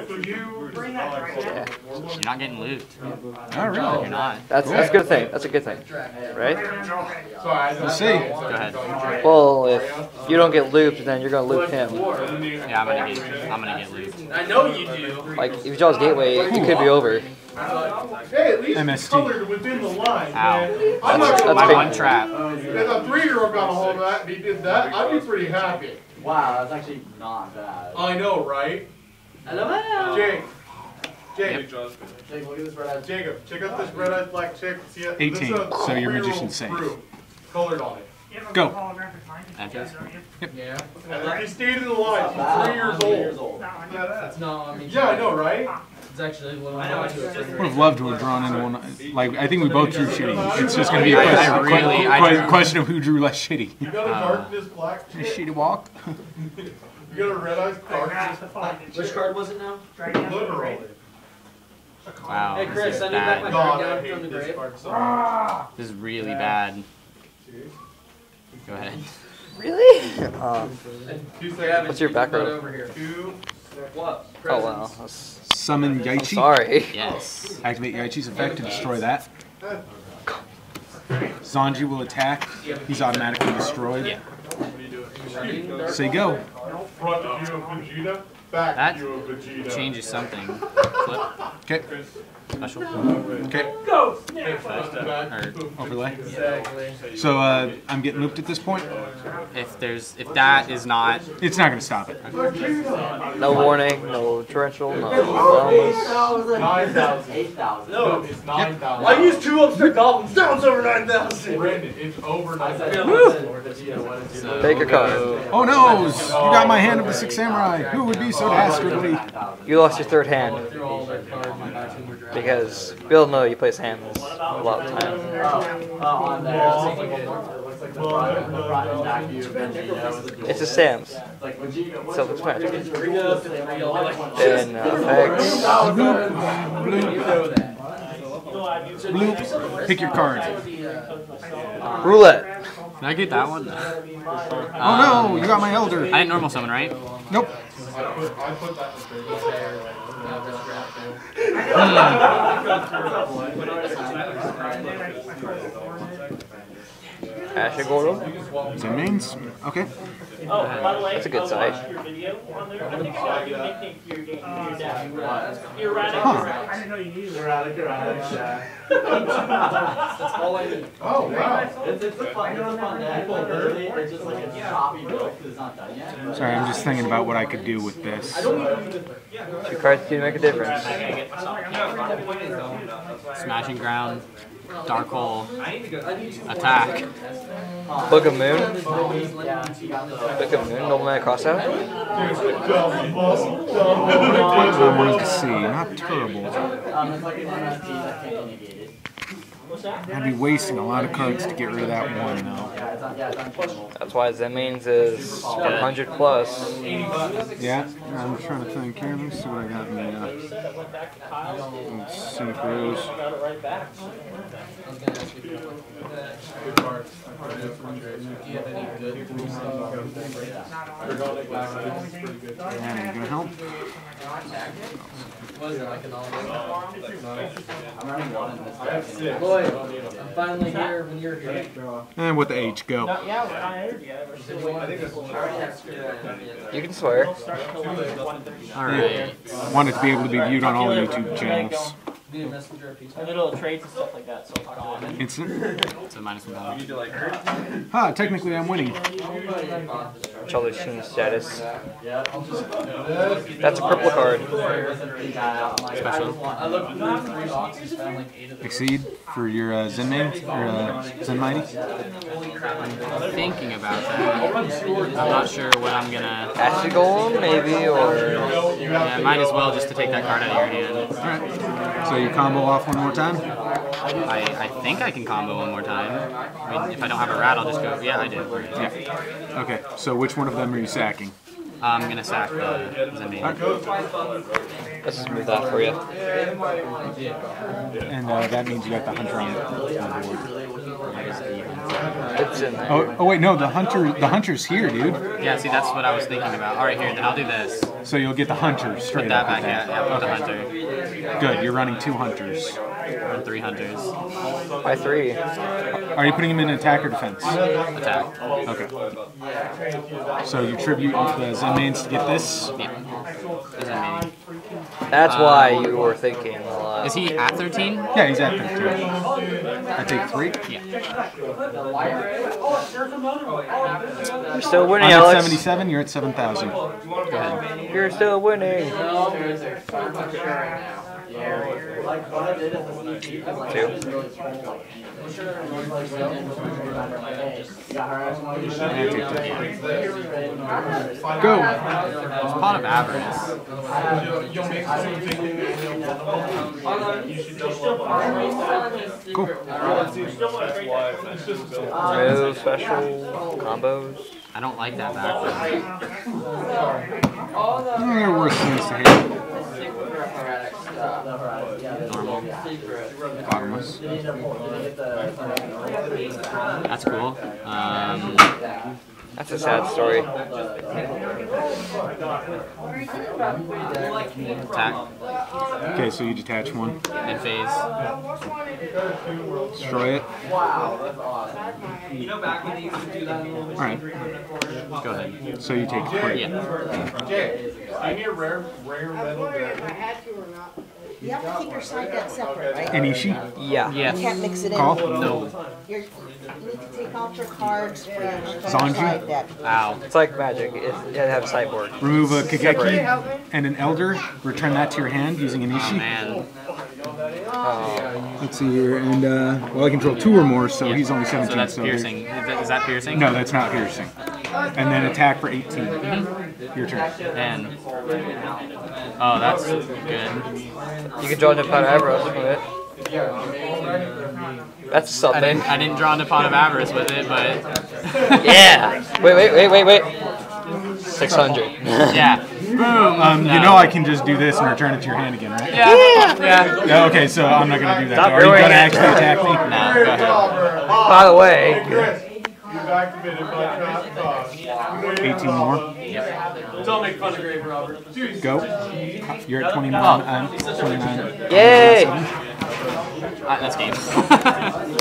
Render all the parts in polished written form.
Yeah. You're not getting looped. Oh, really? You're not. That's a good thing. That's a good thing, right? We'll see. Go ahead. Well, if you don't get looped, then you're gonna loop him. Yeah, I'm gonna get looped. I know you do. Like if you draws gateway, it could be over. Hey, at least it's MST. colored within the line, Ow. man. I'm not That's gonna My big. one trap. If a 3-year-old got a hold of that and he did that, I'd be pretty happy. Wow, that's actually not bad. I know, right? Hello. Jake. Jake. Jake, look at this red-eyed. Jacob, check out this red-eyed black chick. See it? 18, This is a so your 3-year-old magician's safe. brew, colored on it. Go. Enter. Yeah. And he stayed in the line. He's 3 years old. That's not, I mean. Yeah, I know, right? It's actually a little more to it. Would have loved to have drawn into one. Like, I think we both drew shitty. It's just going to be a I question, question of who drew less shitty. You got a darkness black chick. Shitty walk. You got a red-eyed darkness black chick. Which card was it now? Literally. Wow. Hey, This Chris, is I need back my bad. card God, I down hate from the this grave. card so much. This is really bad. Go ahead. Really? 2 seconds. What's your back row? Over here. 2. What? Oh wow. That's- Summon I'm Yaichi. sorry. Yes. Activate Yaichi's effect to destroy that. Zanji will attack. He's automatically destroyed. Yeah. Say go. Front view of Vegeta. Back That view of Vegeta. changes something. Flip. Okay. Special. Okay. Front to back. Or Overlay. Exactly. So I'm getting looped at this point. if that is not. It's not going to stop it. No warning, no torrential, no bombs. 9,000. 8,000. No, it's 9,000. I used 2 upstart goblins. Now it's over 9,000. Brandon, it's over I said 9,000. So Take a card. Oh no! You got my hand of the 6 samurai. Who would be so dastardly? You lost your third hand because we all know you play Sam a lot of times. On there. It looks like the front and back view of Vegeta. It's a Sam's. Like Vegeta. Self-explanatory. Then Then effects. Bloop. Pick your card. Roulette. can I get that one? Oh no! You got my elder. I didn't normal summon, right? Nope. I put that in the Asher Gordon. Zen mains. Okay. That's a good side. Huh. Oh, wow. It's a fun deck. Like, literally, it's just like a choppy build because it's not done yet. Sorry, I'm just thinking about what I could do with this. 2 cards do make a difference. Smashing ground. Dark hole. Attack. Book of Moon. Book of Moon. Noble Man crossout. I wanted to see. Not terrible. It's like an NFT that can't be negated. I'd be wasting a lot of cards to get rid of that one, though. That's why Zen means is 100 plus. Yeah, I'm trying to think here. Let me see what I got in the synchros. That ain't gonna help. Lloyd, I'm finally here when you're here. And with the H, go. You can swear. Alright. Want it to be able to be viewed on all YouTube channels. Be a messenger of peace. Little trades and stuff like that, so gone. Instant. It's a -1 value. Ha, technically I'm winning. Charlie Sheen status. That's a purple card. Special. I looked through 3 boxes, found like 8 of them. Exceed for your Zen main, or Zen Mighty. I'm thinking about that. I'm not sure what I'm gonna. Asher Golem, maybe, or Yeah, might as well just to take that card out of your hand. Alright. So you combo off one more time? I think I can combo one more time. I mean, if I don't have a rat, I'll just go. Yeah, I do. Yeah. Okay, so which one of them are you sacking? I'm gonna sack the Zenmain. let's just move that for you. And that means you got the hunter on the board. It's in there. Oh wait, no, the hunter's here, dude. Yeah, see, that's what I was thinking about. All right, here, then I'll do this. So you'll get the hunter straight Put that up. back, yeah, put the hunter. Good, you're running 2 hunters. Run 3 hunters. By 3. Are you putting him in attack or defense? Attack. Okay. So you tribute the Zen mains to get this. Yeah. Is that me? That's why you were thinking a lot. Is he at 13? Yeah, he's at 13. I take 3. Yeah. You're still winning, I'm at Alex. 77, you're at 7,000. Go ahead. You're still winning. 2. Go! It's Pot of Avarice. Cool. No special combos. I don't like that backwards. There are worse things to hate. Normal. Bottomless. That's cool. That's a sad story. Attack. Okay, so you detach 1. End phase. Destroy it. Alright. Go ahead. So you take 3. Yeah. Jay, I hear rare metal If I had to or not. You have to keep your side deck separate, right? Anishi. Yeah. You can't Yes. mix it in. Call. No. You need to take out your cards for your Zanju? side deck. Ow. It's like Magic. You have to have sideboard. Remove a Kageki and an Elder. Return that to your hand using Anishi. Man. Let's see here. And, well, I control 2 or more, so he's only So 17. that's so piercing. Is that piercing? No, that's not piercing. And then attack for 18. Your turn. And. Oh, that's good. You can draw into Pot of Avarice with it. That's something. I didn't draw into Pot of Avarice with it, but. Yeah. Wait. 600. Yeah. Boom. You know I can just do this and return it to your hand again, right? Yeah. Yeah, okay, so I'm not going to do that. Stop Are you doing going to it. actually attack me? Nah, go ahead. By the way, you've activated my trap cost. 18 more. Don't make fun of Grave Robert. Go. You're at 29. I'm 29. yay! That's game.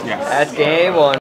Yeah. That's game 1.